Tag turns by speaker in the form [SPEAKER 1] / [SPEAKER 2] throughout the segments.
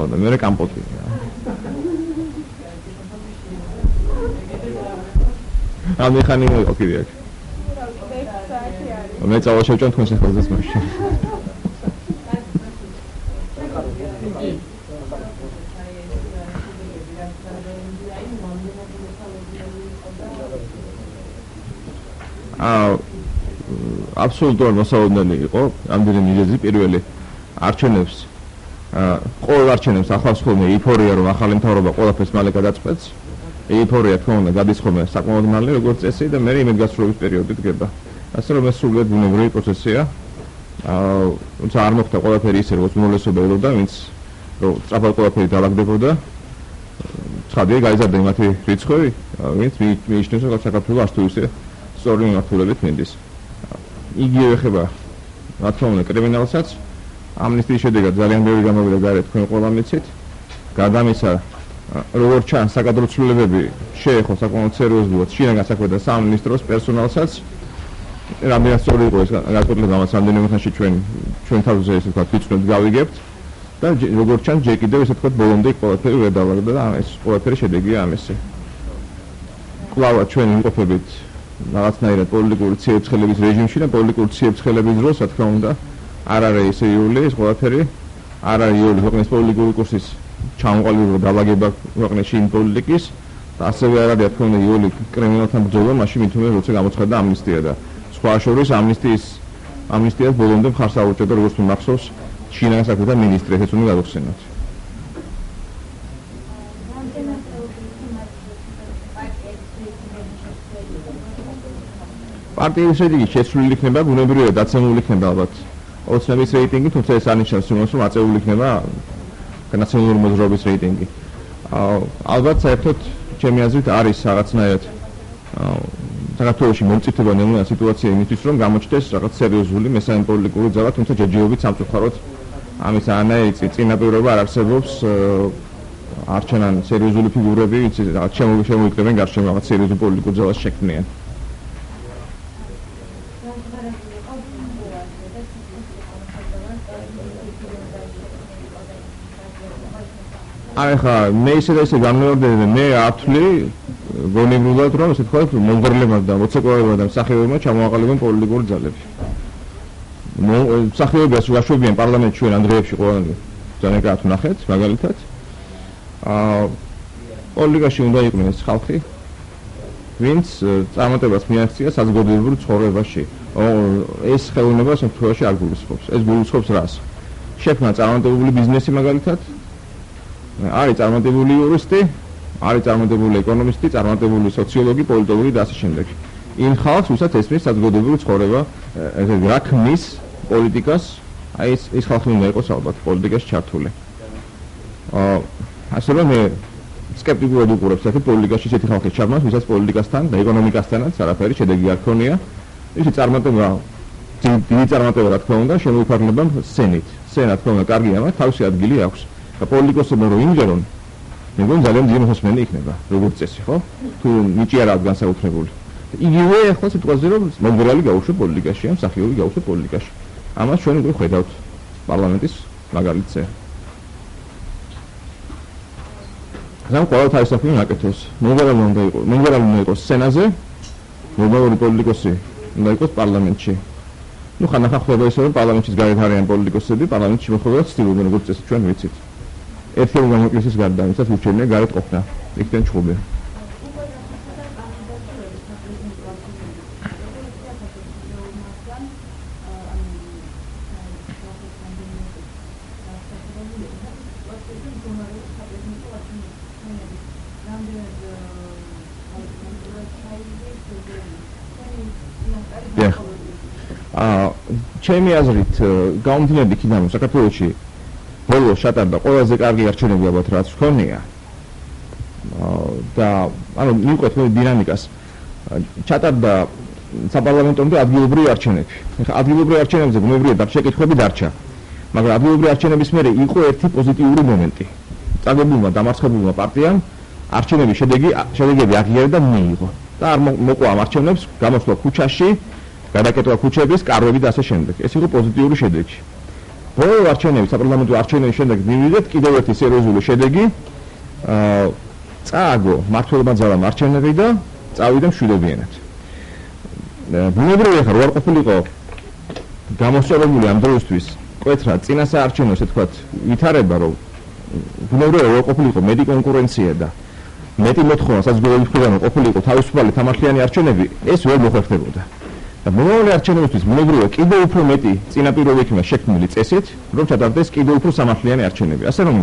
[SPEAKER 1] და მე კამპოტი. ამიხანი მოიყო კიდე აქ. მე წავა შევჭამ თქვენს ხელზეც მაშინ. აბსოლუტურად მოსალოდნელი იყო ამდენი მიზეზი პირველი არჩევნებს ყოველ არჩევნებს ახლავს ხოლმე ეიფორია რომ ახალი მთავრობა ყველაფერს მალე გადაწყვეტს ეიფორია თქო უნდა გადის ხოლმე საკმაოდ მალე როგორც წესი და მე იმედგაცრუების პერიოდი დგება ასე რომ ეს სრულად ბუნებრივი პროცესია თუმცა არ მოხდა ყველაფერი ისე როგორც უმრავლესობა ელოდა ვინც რომ სწრაფად ყველაფერი დაალაგდებოდა ცხადია გაიზარდა იმათი რიცხვი ვინც მიიჩნევს რომ საქართველოს არც თუ ისე სწორი მიმართულებით მინდის იგივე ხება რა თქმა უნდა კრიმინალსაც ამნისტიის შედეგად ძალიან ბევრი გამოვიდა გარეთ თქვენ ყველა მიცით გადამისა როგორც ჩანს საკადრო ცვლილებები შეეხო საკმაოდ სერიოზულად შინაგან საქმეთა სამინისტროს პერსონალსაც რამდენად სწორი იყო ეს გაკეთება ამას რამდენიმე ხანში ჩვენ თავზე ესე ვთქვათ ვიწვნებთ გავიგებთ და როგორც ჩანს ჯერ კიდევ ესე ვთქვათ ბოლომდე ყველაფერი ვერ დავაგდა და ეს ყველაფერი შედეგია ამისი კვლავ ჩვენ იმყოფებით რაღაცნაირად პოლიტიკური ციებ-ცხელების რეჟიმში და პოლიტიკური ციებ-ცხელების დროს რა თქმა უნდა არ არის ესე იოლი ეს ყველაფერი არ არის იოლი ქვეყნის პოლიტიკური კურსის ჩამოყალიბება დაალაგება ქვეყნებში იმ პოლიტიკის და ასევე არ არის რა თქმა უნდა იოლი კრიმინალთან ბრძოლა მაშინ მithume როცა გამოცხადდა ამნისტია და სხვა შორის ამნისტიას ბოლომდე მხარს აუჭერდა როგორც მახსოვს შინაგან საქმეთა მინისტრი ესეც უნდა გადახსენოთ პარტიის რეიტინგი შეცვლილი იქნება, ბუნებრივია დაცემული იქნება ალბათ. ოცნების რეიტინგი, თუმცა ეს არნიშნავს იმას, რომ აწეული იქნება ნაციონალური მოძრაობის რეიტინგი. ალბათ საერთოდ ჩემი აზრით არის რაღაცნაირად საქართველოში მომწიფება ნელ-ნელა სიტუაცია იმისთვის, რომ გამოჩნდეს რაღაც სერიოზული მესამე პოლიტიკური ძალა, თუმცა ჯერჯერობით სამწუხაროდ ამის ანაეცი წინაპირობა არ არსებობს. არჩენან სერიოზული ფიგურები, ვიცი, რაღაც შემოიკრებენ გარშემო რაღაც სერიოზულ პოლიტიკურ ძალას შექმნიან. ახლა მე ისე და ისე გამეორდება მე ათვლი გონებულად რომ ესე თქვა მონღოლებმა და მოცეკვავებმა და მსახიობებმა ჩამოაყალიბონ პოლიტიკური ძალები. მსახიობებს უშვებიან პარლამენტში ჩვენ ანდრეევში ყველანი ძალიან კარგად ვნახეთ მაგალითად. პოლიტიკაში უნდა იყვნენ ეს ხალხი ვინც წარმატებას მიაღწია საზოგადოებრივ ცხოვრებაში. ეს ხელოვნება საქართველოში არ გულისხმობს. ეს გულისხმობს რას? შექმნა წარმატებული ბიზნესი მაგალითად არის წარმატებული იურისტი, არის წარმატებული ეკონომისტი, წარმატებული სოციოლოგი, პოლიტოლოგი და ასე შემდეგ. იმ ხალხს, ვისაც ესმის საზოგადოებრივი ცხოვრება, რა ქმნის პოლიტიკას, აი ეს ხალხი უნდა იყოს ალბათ პოლიტიკაში ჩართული. ასე რომ მე სკეპტიკურად ვუყურებ საერთოდ პოლიტიკაში ისეთი ხალხის ჩაბმას, ვისაც პოლიტიკასთან და ეკონომიკასთანაც არაფერი შედეგი არ ქონია. ისი წარმატება, დიდი წარმატება რა თქმა უნდა, შემოიფარგლება სცენით. სცენა თქო უნდა კარგია, მაგრამ თავისი ადგილი აქვს. პოლიტიკოსებმა რომ იმჯერონ, მე მგონი ძალიან დიდი მოსმენი იქნება, როგორც წესი, ხო? თუ ნიჭი არ აქვს განსაკუთრებული. იგივე ახლა სიტუაცია რომ მომღერალი გაუშვა პოლიტიკაში, ან მსახიობი გაუშვა პოლიტიკაში. ამას ჩვენ უკვე ხედავთ პარლამენტის მაგალითზე. ზამ ყველა თავისაფრ ნაკეთოს. მომღერალი უნდა იყოს სცენაზე, ნორმალური პოლიტიკოსი უნდა იყოს პარლამენტში. ნუ ხანახა ხდება ისე რომ პარლამენტის გარეთ არიან პოლიტიკოსები, პარლამენტში მოხდება ცდილობენ როგორც წესი ჩვენ ვიცით. ერთხელ გამოკლისის გარდა, ვისაც ურჩევნია გარეთ ყოფნა. იქიდან ჩხუბი. ჩემი აზრით, გამომდინარე იქიდან რომ საქართველოში ბოლოს ჩატარდა ყველაზე კარგი არჩევნები ალბათ რაც ჰქონია. და ანუ მივყვეთ მე დინამიკას. ჩატარდა საპარლამენტომდე ადგილობრივი არჩევნები. ეხლა ადგილობრივი არჩევნებზე ბუნებრივია დაფშეკითხვები დარჩა. მაგრამ ადგილობრივი არჩევნების მერე იყო ერთი პოზიტიური მომენტი. წაგებულმა დამარცხებულმა პარტიამ არჩევნების შედეგები აღიარა და მიიღო. და არ მოყვა ამ არჩევნებს გამოსვლა ქუჩაში, გადაკეთვა ქუჩების, კარვები და ასე შემდეგ. ეს იყო პოზიტიური შედეგი. ბოლო არჩევნების, საპარლამენტო არჩევნების შემდეგ მივიდეთ კიდევ ერთი სერიოზული შედეგი. წააგო მართლობა ძალამ არჩევნები და წავიდა მშვიდობიანად. ბუნებრივია ხარ არ ყოფილიყო გამოსწორებული ამ დროისთვის კვეთრა წინა საარჩევნო ესე თქვათ ვითარება რომ ბუნებრივია არ ყოფილიყო მეტი კონკურენცია და მეტი მოთხოვნა საზოგადოების მხრიდან ყოფილიყო თავისუფალი თამართლიანი არჩევნები ეს ვერ მოხერხდებოდა. და მომავალი არჩევნებისთვის ბუნებრივია კიდევ უფრო მეტი წინაპირობა იქნება შექმნილი წესით რომ ჩატარდეს კიდევ უფრო სამართლიანი არჩევნები. ასე რომ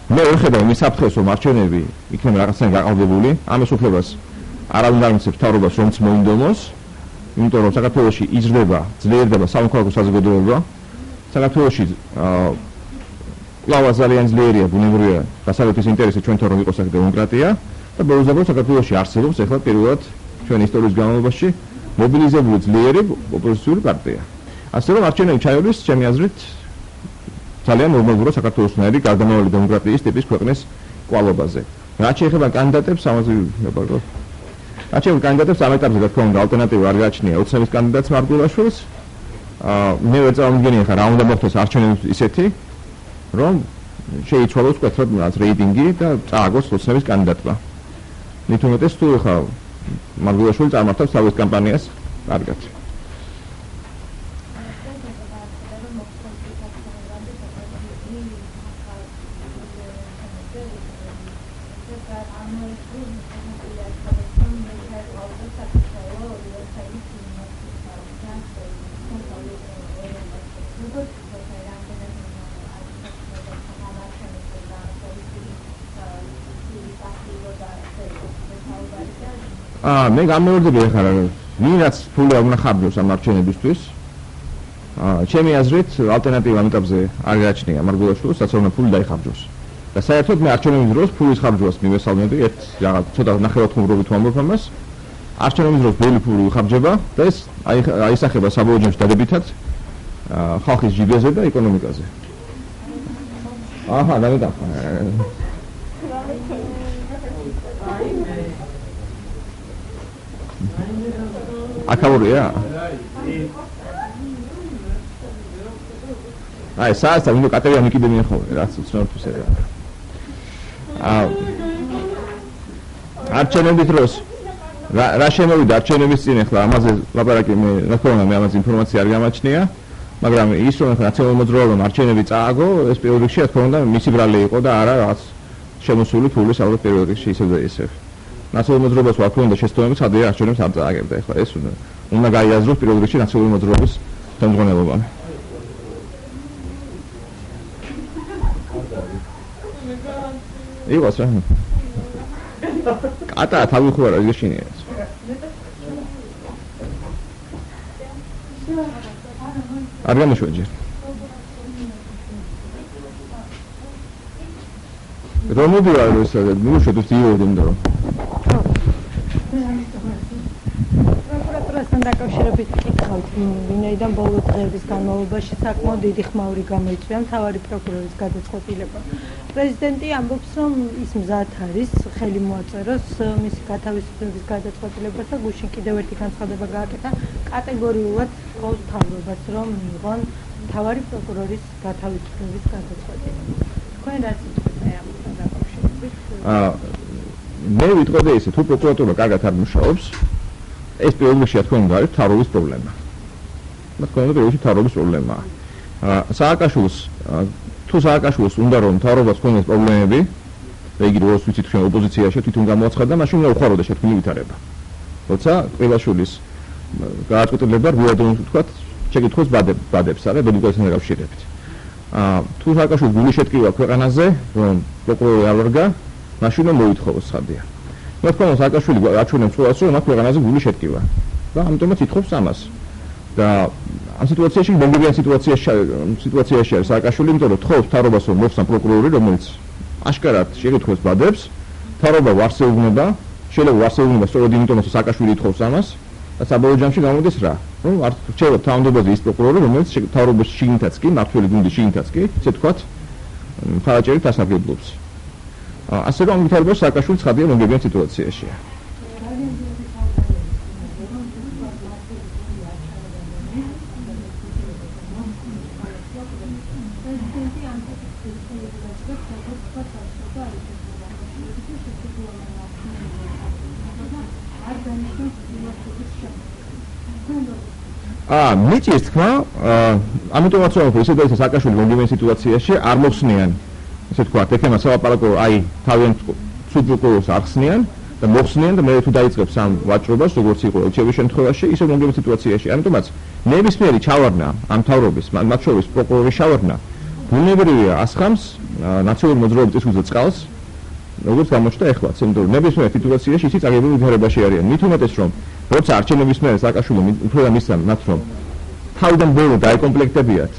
[SPEAKER 1] მე ვერ ხედავ იმის საფრთხეს რომ არჩევნები იქნება რაღაცნაირად გაყალბებული ამის უფლებას არავინ არ მისცემს მთავრობას რომც მოინდომოს. იმიტომ რომ საქართველოში იზრდება, ძლიერდება სამოქალაქო საზოგადოება. საქართველოში კვლავ ძალიან ძლიერია ბუნებრივია დასავლეთის ინტერესი ჩვენთან რომ იყოს აქ დემოკრატია და ბოლოსდაბოლოს საქართველოში არსებობს ახლა პირველად ჩვენი ისტორიის განმავლობაში მობილიზებული ძლიერი ოპოზიციური პარტია. ასე რომ არჩევნები ჩაივლის ჩემი აზრით ძალიან ნორმალურია საქართველოსნაირი გარდამავალი დემოკრატიის ტიპის ქვეყნის კვალობაზე. რაც შეეხება კანდიდატებს ამაზე ვაპარაკობ. რაც შეეხება კანდიდატებს ამ ეტაპზე რა თქმა უნდა ალტერნატივა არ გააჩნია ოცნების კანდიდატს მარგულაშვილს. მე ვერ წარმოვიდგენია ხა რა უნდა მოხდეს არჩევნების ისეთი რომ შეიცვალოს კეთრად რეიტინგი და წააგოს ოცნების კანდიდატმა. მით უმეტეს თუ ხა მარგულაშვილი წარმართავს თავის კამპანიას კარგად. მე გამეორდები ახლა ვინაც ფული არ უნდა ხარჯოს ამ არჩევნებისთვის. ჩემი აზრით ალტერნატივა ამ ეტაპზე არ გააჩნია მარგულაშვილს, რაც უნდა ფული დაიხარჯოს. და საერთოდ მე არჩევნების დროს ფულის ხარჯვას მივესალმები, ერთ რაღაც ცოტა ნახევართხმობრობით ვამბობ ამას. არჩევნების დროს ბევრი ფული ხარჯება და ეს აისახება საბოლოო ჯამში დადებითად ხალხის ჯიბეზე და ეკონომიკაზე. აჰა, დავიდახ. აკაურია? აი, საერთოდ ვინმე კატეგორია მიკიდე მიეხოვე, რაც უცნაურთვის ერა. არჩევნების დროს რა შემოვიდა არჩევნების წინ ახლა ამაზე ლაპარაკი მე რა თქმა უნდა მე ამაზე ინფორმაცია არ გამაჩნია, მაგრამ ის რომ ნაციონალურ მოძრაობამ არჩევნები წააგო, ეს პირველ რიგში რა თქმა უნდა მისი ბრალი იყო და არა რაღაც შემოსული ფულის ალბათ პირველ რიგში ისევ და ისევ. ნაციონალურ მოძრაობას ვაქვე უნდა შეცდომები სადია არჩევნებს არ წააგებდა ახლა ეს უნდა გაიაზროს პირველ რიგში ნაციონალური მოძრაობის ხელმძღვანელობამ. იყოს რა. კატა თავი ხო არა გეშინია. არ გამოშვეჯე. რომ მოდია ეს მუშოთ ისიოდემ და რომ პროკურატურასთან დაკავშირებით კითხავთ, ვინაიდან ბოლო დღეების განმავლობაში საკმაოდ დიდი ხმაური გამოიწვია მთავარი პროკურორის გადაწყვეტილება. პრეზიდენტი ამბობს, რომ ის მზად არის ხელი მოაწეროს მისი გათავისუფლების გადაწყვეტილებას და გუშინ კიდევ ერთი განცხადება გააკეთა კატეგორიულად ყავს მთავრობას, რომ მიიღონ მთავარი პროკურორის გათავისუფლების გადაწყვეტილება. თქვენ რაც იცით ამასთან დაკავშირებით? მე ვიტყოდე ისე, თუ პროკურატურა კარგად არ მუშაობს, ეს პირველ რიგში რა თქმა უნდა არის მთავრობის პრობლემა. რა თქმა უნდა პირველში მთავრობის პრობლემაა. თუ სააკაშვილს უნდა რომ მთავრობას ჰქონდეს პრობლემები, იგი როლს ვიცით ჩვენ ოპოზიციაში თვითონ გამოაცხადა, მაშინ უნდა უხარო და შეთქმული ვითარება. როცა ყველაშვილის გადაწყვეტილება რუადონ ვთქვათ, შეკითხვას ბადებს არა, ბედიკოსთან დაკავშირებით. თუ სააკაშვილს გული შეტკივა ქვეყანაზე, რომ პროკურორი არ ვარგა, მაშინ უნდა მოითხოვოს ცხადია. რა თქმა უნდა სააკაშვილი აჩვენებს ყველას რომ აქ ქვეყანაზე გული შეტკივა და ამიტომაც ითხოვს ამას. და ამ სიტუაციაში მომგებიან სიტუაციაში არის სააკაშვილი, იმიტომ რომ თხოვს მთავრობას რომ მოხსნა პროკურორი, რომელიც აშკარად შეკითხვას ბადებს, მთავრობა ვარსეუბნება, შეიძლება ვარსეუბნება სწორედ იმიტომ რომ სააკაშვილი ითხოვს ამას და საბოლოო ჯამში გამოდის რა, რომ არ რჩება თავმდებაზე ის პროკურორი, რომელიც მთავრობის შიგნითაც კი, მართველი გუნდის შიგნითაც კი, ესე ვთქვათ, მხარაჭერით ასაგებლობს. ასე რომ ვითარება სააკაშვილი ცხადია მომგებიან სიტუაციაშია. მიწის თქმა, ამიტომაც რომ ისე და ისე სააკაშვილი მომდევნო სიტუაციაში არ მოხსნიან, ესე ვთქვათ, ეხება სალაპარაკო, აი, თავიანთ სუბპროკურორს არ ხსნიან და მოხსნიან და მე თუ დაიწყებს ამ ვაჭრობას, როგორც იყო ელჩევის შემთხვევაში, ისე მომდევნო სიტუაციაში. ამიტომაც ნებისმიერი ჩავარდნა ამ მთავრობის, მათ შორის პროკურორის ჩავარდნა, ბუნებრივია ასხამს ნაციონალური მოძრაობის წესულზე წყალს, როგორც გამოჩნდა ეხლაც, იმიტომ რომ ნებისმიერ სიტუაციაში ისიც აგებული ვითარებაში არიან. მით უმეტეს რომ როცა არჩევნების მერე სააკაშვილი უფრო და მისცა მათ რომ თავიდან ბოლო დაეკომპლექტებიათ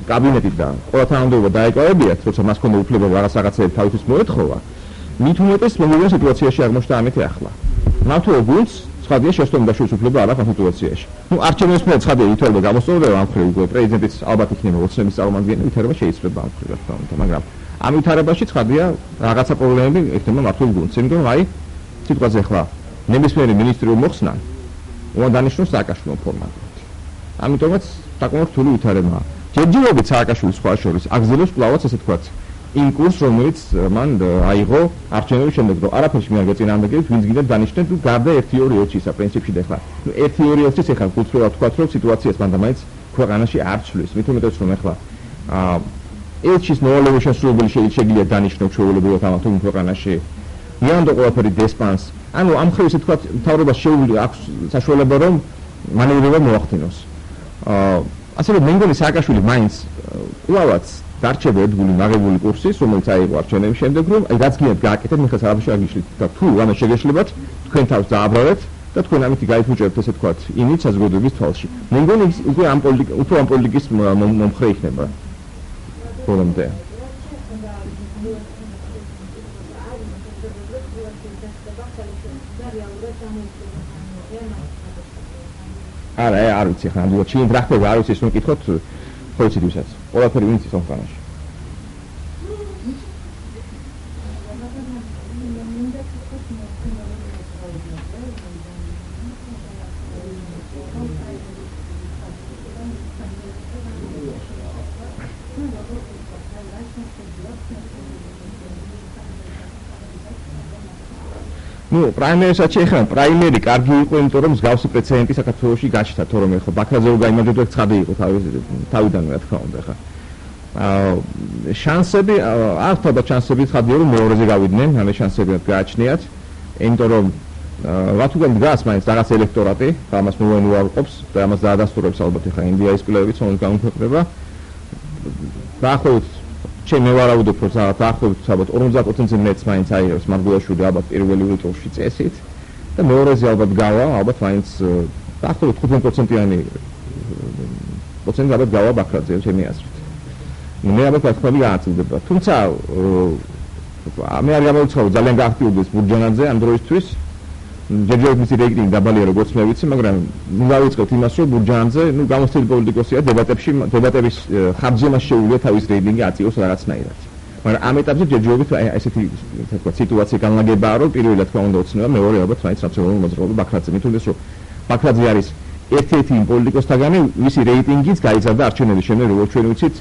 [SPEAKER 1] კაბინეტი და ყველა თანამდებობა დაეკავებიათ, როცა მას ქონდა უფლება რაღაცეებს თავისთვის მოეთხოვა, მით უმეტეს მომდევნო სიტუაციაში აღმოჩნდა ამეთი ახლა. მართლა გულს ცხადია შეცდომა და შეუსრულებლობა არ აქვს ამ სიტუაციაში. არჩევნების მერე ცხადია ითვალება გამოსწორება ამ მხრივ, უკვე პრეზიდენტიც ალბათ იქნება ოცნების წარმომადგენელი, ვითარება შეიძლება ამ მხრივ, რა თქმა უნდა, მაგრამ ამ ვითარებაში ცხადია რაღაცა პრობლემები ექნება მართლა გულს, იმიტომ რომ აი სიტყვაზე ახლა ნებისმიერი მინისტრი რომ მოხსნან, უნდა დანიშნოს სააკაშვილო ფორმატით. ამიტომაც საკმაოდ რთული ვითარებაა. ჯერჯერობით სააკაშვილის სხვა შორის აგზელებს კვლავაც ესე ვთქვათ იმ კურსს, რომელიც მან აიღო არჩევნების შემდეგ, რომ არაფერში მე არ გეწინააღმდეგებთ, ვინც გინდა დანიშნეთ, თუ გარდა 1-2-2-ისა პრინციპში და ახლა 1-2-2-ის ახლა კუთვნილად ვთქვათ, რომ სიტუაციას მანდა მაინც ქვეყანაში არ ცვლის. მით უმეტეს რომ ახლა ელჩის მოვალეობის შესრულებელი შეიძლება დანიშნოს ჩვეულებრივად ამ თუ ქვეყანაში მიანდა ყველაფერი დესპანს. ანუ ამ ხრივ ესე ვთქვათ, მთავრობას შეუძლია აქვს საშუალება რომ მანევრება მოახდინოს. ასე რომ მე მგონი სააკაშვილი მაინც კვლავაც დარჩება ერთგული მაღებული კურსის, რომელიც აიღო არჩევნების შემდეგ, რომ აი რაც გინდათ გააკეთეთ, მე ხა საერთოდ არ გიშლით და თუ რამე შეგეშლებათ, თქვენ თავს დააბრალეთ და თქვენ ამით გაიფუჭებთ ესე ვთქვათ, იმით საზოგადოების თვალში. მე მგონი უკვე ამ პოლიტიკის მომხრე იქნება. ბოლომდე. არ ვიცი ხა ნამდვილად ჩინეთ რა ხდება არ ვიცი ის რომ კითხოთ ხო იცით ვისაც ყველაფერი ვინც ის ამხანაში პრაიმერისაც შეეხება, პრაიმერი კარგი იყო, იმიტომ რომ მსგავსი პრეცედენტი საქართველოში გაჩნდა, თორემ ხო ბაქრაძეო გაიმარჯვებდა ცხადი იყო თავიდან რა თქმა უნდა ხა. შანსები არ თქმა შანსები ცხადია რომ მეორეზე გავიდნენ, ანუ შანსები გააჩნიათ, იმიტომ რომ რათუგან დგას მაინც რაღაც ელექტორატი, ამას მოუარყოფს და ამას დაადასტურებს ალბათ ხა ინდიაის კლუბიც რომელიც გამოქვეყნდება. დაახლოებით ჩემი ვარავდობ რომ დაახლოებით 50% მეც მაინც აიღებს მარგულაშვილი ალბათ პირველი ტურში წესით და მეორეზე ალბათ გავა, ალბათ მაინც დაახლოებით 15%-იანი პროცენტი ალბათ გავა ბაქრაძე ჩემი აზრით. მე ალბათ თქვენი გააცილდება. თუმცა მე არ გამოვიცხოვ ძალიან გააქტიურდეს ბურჯანაძე ამ დროისთვის. ჯერჯერობით მისი რეიტინგი დაბალია როგორც მე ვიცი, მაგრამ ნუ დავიწყოთ იმას რომ ბურჯანაძე, გამოცდილი პოლიტიკოსია, დებატების ხარჯზე მას შეუძლია თავის რეიტინგი აწიოს რაღაცნაირად. მაგრამ ამ ეტაპზე ჯერჯერობით ესეთი თქვა სიტუაცია განლაგებაა, რომ პირველი რა თქმა უნდა ოცნება, მეორე ალბათ მაინც ნაციონალური მოძრაობა ბაქრაძე. მithules რომ ბაქრაძე არის ერთ-ერთი იმ პოლიტიკოსთაგანი, ვისი რეიტინგიც გაიზარდა არჩევნების შემდეგ, როგორც ჩვენ ვიცით,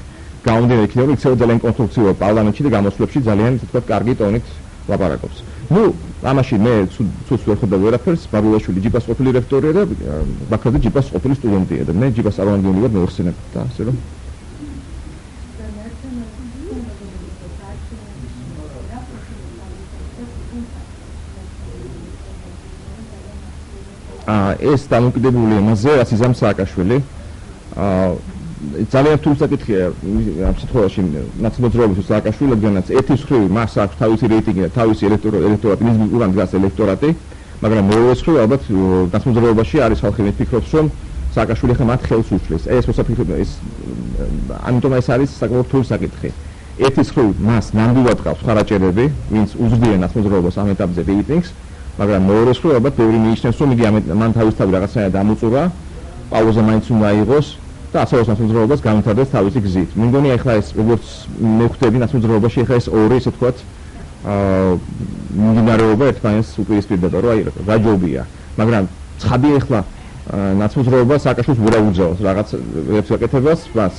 [SPEAKER 1] გამომდინარე იქიდან, რომ იქცევა ძალიან კონსტრუქციულად პარლამენტში და გამოსვლებში ძალიან თქვა კარგი ტონით ლაპარაკობს. ამაში მე ცუც ვერ ხედავ ვერაფერს, მარგულაშვილი ჯიპას ყოფილი რექტორია და ბაქრაძე ჯიპას ყოფილი სტუდენტია და მე ჯიპას წარმომადგენელი ვარ მეუხსენებ და ასე რომ ეს დამოკიდებულია იმაზე, რაც იზამს სააკაშვილი. ძალიან რთული საკითხია ამ შემთხვევაში ნაციონალიზმის სააკაშვილი, რადგანაც ერთის მხრივ მას აქვს თავისი რეიტინგი და თავისი ელექტორატი, მიზნიდან დგას ელექტორატი, მაგრამ მეორე მხრივ ალბათ ნაციონალიზმში არის ხალხი მე ფიქრობს, რომ სააკაშვილი ხა მათ ხელს უშლის. ეს მოსაფიქრებელი ეს ამიტომ ეს არის საკმაოდ რთული საკითხი. ერთის მხრივ მას ნამდვილად ყავს ხარაჭერები, ვინც უზრდიან ნაციონალიზმს ამ ეტაპზე რეიტინგს, მაგრამ მეორე მხრივ ალბათ ბევრი მიიჩნევს, რომ იგი მან თავისთავად რაღაცნაირად დამუწურა, პაუზა მაინც უნდა აიღოს. და ასეულს ნაციონალიზმს განვითარდეს თავისი გზით. მე მგონი ახლა ეს როგორც მე ხვდები ნაციონალიზმში ახლა ეს ორი ესე ვთქვათ მიმდინარეობა ერთმანეთს უპირისპირდება, რომ აი გაჯობია. მაგრამ ცხადია ახლა ნაციონალიზმს სააკაშვილს ვერ აუძაოს რაღაც ერთ საკეთებას, მას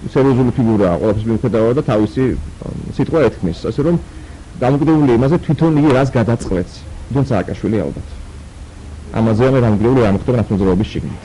[SPEAKER 1] სერიოზული ფიგურაა, ყველაფერს მიუხედავად და თავისი სიტყვა ეთქმის, ასე რომ დამოკიდებულია იმაზე თვითონ იგი რას გადაწყლեց. თვითონ სააკაშვილი ალბათ. ამაზე მე დამოკიდებულია ამ ხტო ნახმოძრაობის შიგნით.